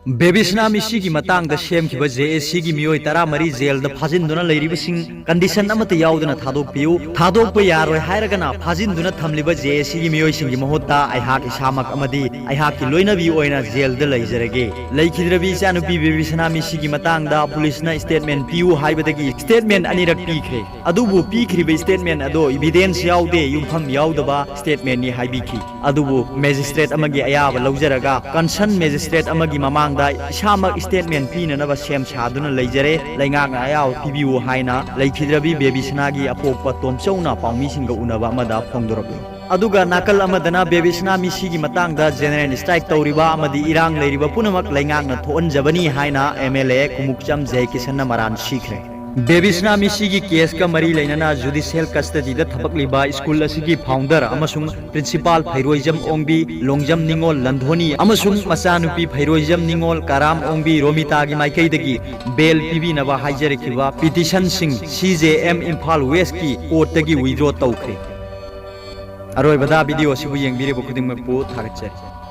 babysana misi ki matang da shem ki ba JSC ki mioi tara mari jail da phajin duna leiriba sing condition amata yauduna thadok piu thadok pa yaroi hairagana phajin duna thamliba JSC ki mioi sing ki mahutta aihak isamak amadi aihak ki loina bi oina jail da leijarage Leikhidrabi chanu pi babysana misi ki matang da police na statement piu haibadagi statement anirak pikhre adubu pikhriba statement ado evidence yaude yumpham yaudaba statement ni haibiki adubu magistrate amagi ayaba laujaraga concern magistrate amagi mamang Shamak statement Pinanava Shem Shaduna Leijare, Leingakna Yao, PBU Haina, Leikhidrabi babysana apokpa Tomsona, Paumisinga Unava Mada Fongdokhiba. Aduga Nakal Amadana babysana misigi matangda general strike touriba amadi irang leiriba punamak leingakna thon jabani haina MLA kumukcham jaikisana maran shikhre. Babysana misigi case ka mari leinana judicial custody da thapakliba school asigi founder amasung principal phairoijam ongbi longjam ningol landhoni amasung machanupi phairoijam ningol karam ongbi romita gi maikaidagi bail pibi naba haijarekiba petition sing CJM Imphal West ki court tagi withdraw tawkhre. Aroi bada video sibu yengbire bu khuding pu thagachari.